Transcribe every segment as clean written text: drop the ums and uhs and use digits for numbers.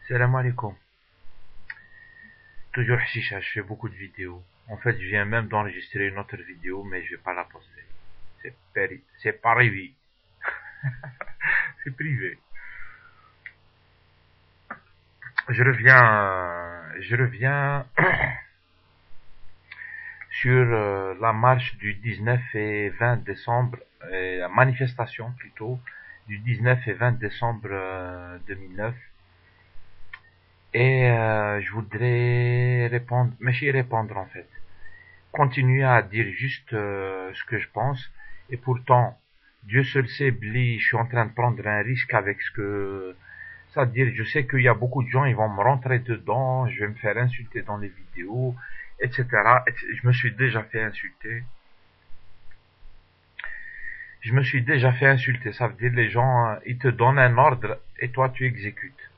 Salam alaikum. Toujours chicha, je fais beaucoup de vidéos. En fait, je viens même d'enregistrer une autre vidéo, mais je vais pas la poster. C'est pas privé. C'est privé. Je reviens sur la marche du 19 et 20 décembre, la manifestation plutôt, du 19 et 20 décembre 2009. Et je voudrais répondre, mais j'y répondre en fait. Continuer à dire juste ce que je pense. Et pourtant, Dieu seul sait, Bli, je suis en train de prendre un risque avec ce que... C'est-à-dire, je sais qu'il y a beaucoup de gens, ils vont me rentrer dedans, je vais me faire insulter dans les vidéos, etc. Je me suis déjà fait insulter. Je me suis déjà fait insulter. Ça veut dire, les gens, ils te donnent un ordre et toi, tu exécutes.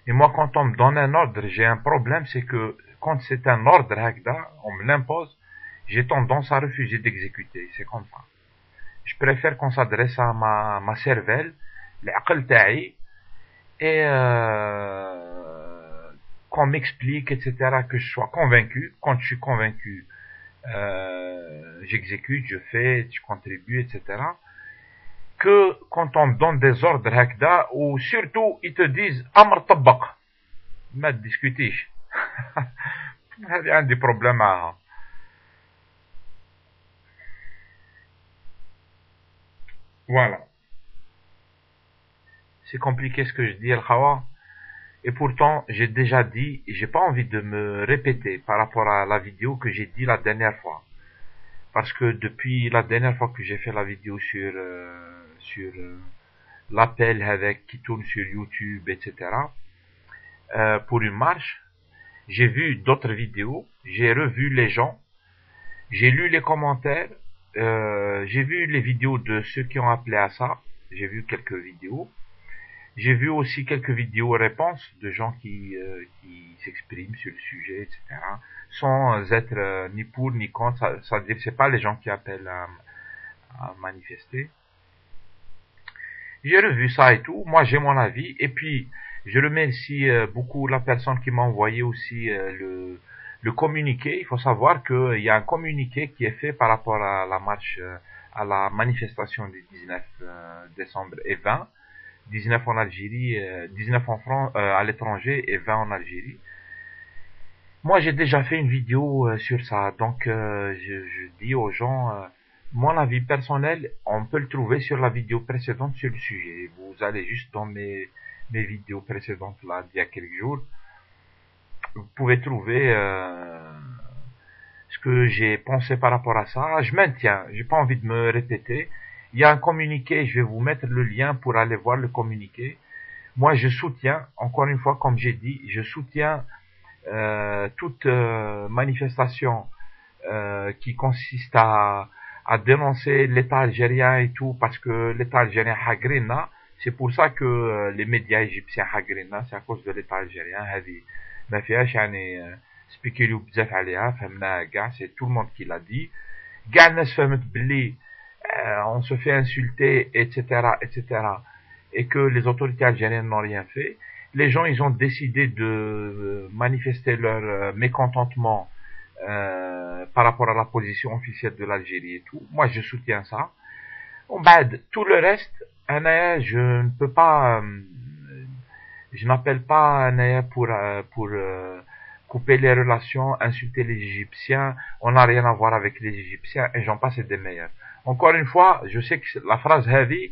Et moi, quand on me donne un ordre, j'ai un problème, c'est que quand c'est un ordre, on me l'impose, j'ai tendance à refuser d'exécuter. C'est comme ça. Je préfère qu'on s'adresse à ma cervelle, l'aql ta'i, et qu'on m'explique, etc., que je sois convaincu. Quand je suis convaincu, j'exécute, je fais, je contribue, etc., que quand on me donne des ordres hakda, ou surtout ils te disent amr tabbaq, ما تدiscutيش. هذه عندي problème معها. Voilà. C'est compliqué ce que je dis, Al-Khawa. Et pourtant, j'ai déjà dit, et j'ai pas envie de me répéter par rapport à la vidéo que j'ai dit la dernière fois. Parce que depuis la dernière fois que j'ai fait la vidéo sur l'appel avec qui tourne sur YouTube, etc., pour une marche, j'ai vu d'autres vidéos, j'ai revu les gens, j'ai lu les commentaires, j'ai vu les vidéos de ceux qui ont appelé à ça, j'ai vu quelques vidéos, j'ai vu aussi quelques vidéos réponses de gens qui s'expriment sur le sujet, etc., sans être ni pour ni contre, ça veut dire que c'est pas les gens qui appellent à manifester. J'ai revu ça et tout, moi j'ai mon avis, et puis je remercie beaucoup la personne qui m'a envoyé aussi le communiqué. Il faut savoir qu'il y a un communiqué qui est fait par rapport à la marche, à la manifestation du 19 décembre et 20. 19 en Algérie, 19 en France, à l'étranger et 20 en Algérie. Moi j'ai déjà fait une vidéo sur ça, donc je dis aux gens... mon avis personnel, on peut le trouver sur la vidéo précédente sur le sujet. Vous allez juste dans mes vidéos précédentes là d'il y a quelques jours. Vous pouvez trouver ce que j'ai pensé par rapport à ça. Je maintiens, j'ai pas envie de me répéter. Il y a un communiqué, je vais vous mettre le lien pour aller voir le communiqué. Moi je soutiens, encore une fois comme j'ai dit, je soutiens toute manifestation qui consiste à dénoncer l'État algérien et tout, parce que l'État algérien hagrina, c'est pour ça que les médias égyptiens hagrina, c'est à cause de l'État algérien. هذه ما فيهاش يعني سبيكيليو بزاف عليها، فهمناها كاع، c'est tout le monde qui l'a dit. كاع الناس فهمت بلي on se fait insulter, etc., etc., et que les autorités algériennes n'ont rien fait. Les gens, ils ont décidé de manifester leur mécontentement par rapport à la position officielle de l'Algérie et tout. Moi, je soutiens ça. Tout le reste, je ne peux pas, je n'appelle pas pour couper les relations, insulter les Égyptiens. On n'a rien à voir avec les Égyptiens et j'en passe et des meilleurs. Encore une fois, je sais que la phrase heavy,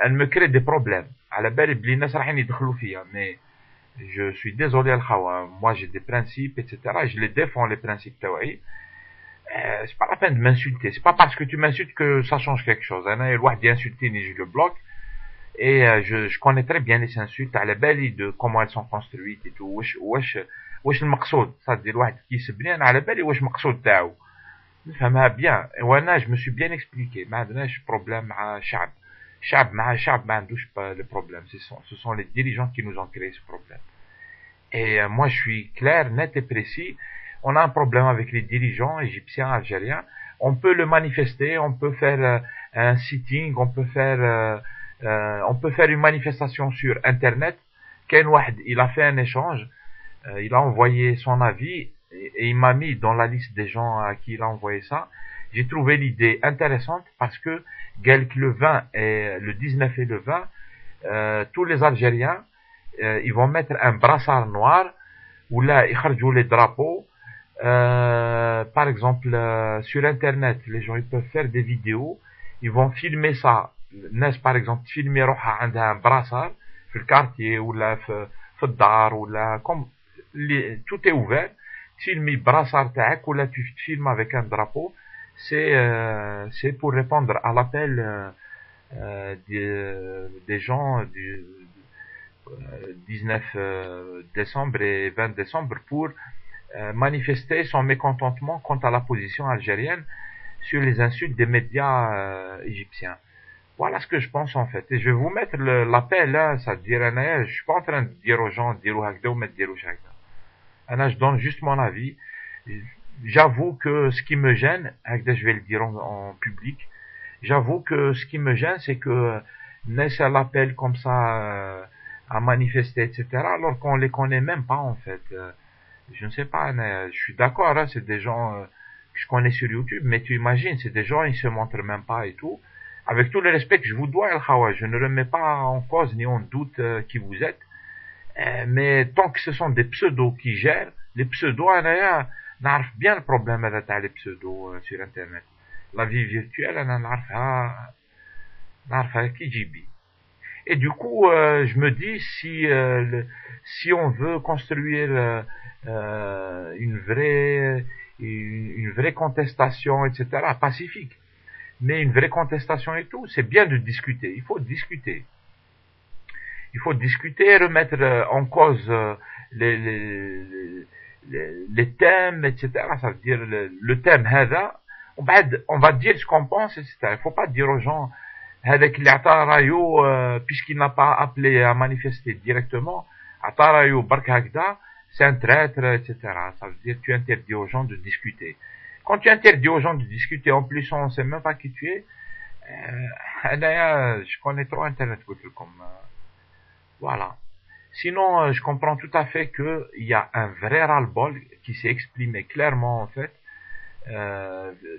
elle me crée des problèmes. على بالي بلي الناس رايحين يدخلوا فيها, mais je suis désolé Al-Khawa, moi j'ai des principes, etc. Et je les défends, les principes taou'i. C'est pas la peine de m'insulter. C'est pas parce que tu m'insultes que ça change quelque chose. أنا الواحد ينsultني, je le bloque. Et je connais très bien les insultes, على بالي de comment elles sont construites et tout. واش المقصود, c'est-à-dire الواحد كيسبني أنا على بالي واش مقصود تاعو. نفهمها bien. وانا je me suis bien expliqué. ما عندناش problème مع شعب. شعب مع شعب ما عندوش le problème. Ce sont les dirigeants qui nous ont créé ce problème. Et moi je suis clair, net et précis. On a un problème avec les dirigeants égyptiens, algériens. On peut le manifester, on peut faire un sitting, on peut faire une manifestation sur Internet. Ken Wahed, il a fait un échange, il a envoyé son avis et il m'a mis dans la liste des gens à qui il a envoyé ça. J'ai trouvé l'idée intéressante parce que le 20 et le 19 et le 20, tous les Algériens, ils vont mettre un brassard noir où là ils chargent les drapeaux. Par exemple, sur Internet, les gens ils peuvent faire des vidéos, ils vont filmer ça. Nes par exemple filmer روحها عندها un brassard في الكارتيه ولا في الدار ولا comme tout est ouvert. Filmer brassard تاعك ولا tu filmes avec un drapeau. C'est pour répondre à l'appel des gens du 19 décembre et 20 décembre pour manifester son mécontentement quant à la position algérienne sur les insultes des médias égyptiens. Voilà ce que je pense en fait. Et je vais vous mettre l'appel, hein, ça veut dire, je suis pas en train de dire aux gens, je donne juste mon avis. J'avoue que ce qui me gêne, je vais le dire en public, j'avoue que ce qui me gêne, c'est que naissent à l'appel comme ça à manifester, etc., alors qu'on les connaît même pas en fait. Je ne sais pas, je suis d'accord, hein, c'est des gens que je connais sur YouTube, mais tu imagines, c'est des gens, ils se montrent même pas et tout. Avec tout le respect que je vous dois, El Khawa, je ne remets pas en cause ni en doute qui vous êtes, mais tant que ce sont des pseudos qui gèrent, les pseudos, نعرف bien le problème تاع les pseudos sur internet. La vie virtuelle, نعرفها كي جيبي. Et du coup, je me dis si on veut construire une vraie contestation, etc., pacifique, mais une vraie contestation et tout, c'est bien de discuter. Il faut discuter. Il faut discuter et remettre en cause les thèmes, etc. Ça veut dire le thème هذا, on va dire ce qu'on pense, etc. Il faut pas dire aux gens avec puisqu'il n'a pas appelé à manifester directement, c'est un traître, etc. Ça veut dire que tu interdis aux gens de discuter. Quand tu interdis aux gens de discuter, en plus on ne sait même pas qui tu es, je connais trop Internet comme voilà. Sinon, je comprends tout à fait qu'il y a un vrai ras-le-bol qui s'est exprimé clairement en fait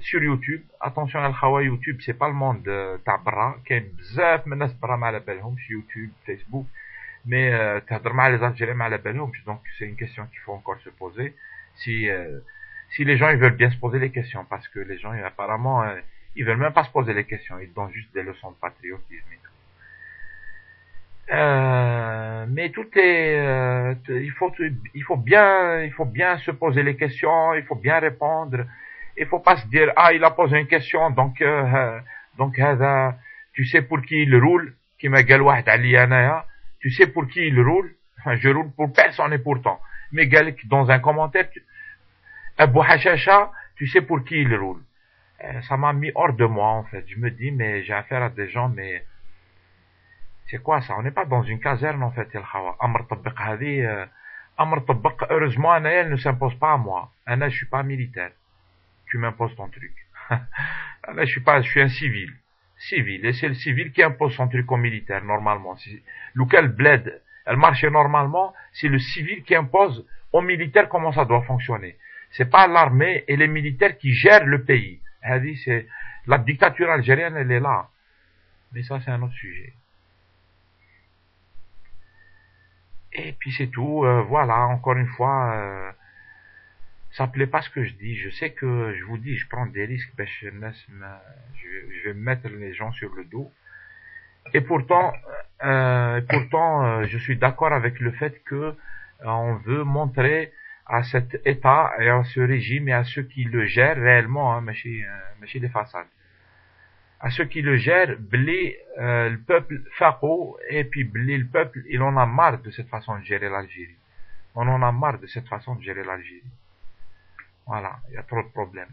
sur YouTube. Attention à Khawa, YouTube, c'est pas le monde tabra. Il y a bzaf من الناس برا ما على بالهمش YouTube, Facebook, mais تهضر مع les Algériens ما على بالهمش. Donc c'est une question qu'il faut encore se poser. Si les gens ils veulent bien se poser les questions, parce que les gens apparemment ils veulent même pas se poser les questions, ils donnent juste des leçons de patriotisme et tout. Mais tout est, il faut bien se poser les questions, il faut bien répondre. Il faut pas se dire il a posé une question donc tu sais pour qui il roule, qui m'a قال واحد عليا انايا, tu sais pour qui il roule, je roule pour personne et pourtant. Mais dans un commentaire, Abou Hachacha, tu sais pour qui il roule. Ça m'a mis hors de moi en fait. Je me dis mais j'ai affaire à des gens, mais c'est quoi ça? On n'est pas dans une caserne en fait, El Khawa. Amr Tabbaq, heureusement, elle ne s'impose pas à moi. Je suis pas militaire. Tu m'imposes ton truc. Je suis un civil. Et c'est le civil qui impose son truc au militaire, normalement. Lequel bled, elle marche normalement, c'est le civil qui impose au militaire comment ça doit fonctionner. C'est pas l'armée et les militaires qui gèrent le pays. C'est, la dictature algérienne, elle est là. Mais ça, c'est un autre sujet. Et puis c'est tout, voilà, encore une fois, ça plaît pas ce que je dis. Je sais que je vous dis, je prends des risques, je vais mettre les gens sur le dos. Et pourtant, je suis d'accord avec le fait que on veut montrer à cet État et à ce régime et à ceux qui le gèrent réellement, machine des façades, à ceux qui le gèrent, le peuple faqo, et puis le peuple, il en a marre de cette façon de gérer l'Algérie. On en a marre de cette façon de gérer l'Algérie. Voilà, il y a trop de problèmes.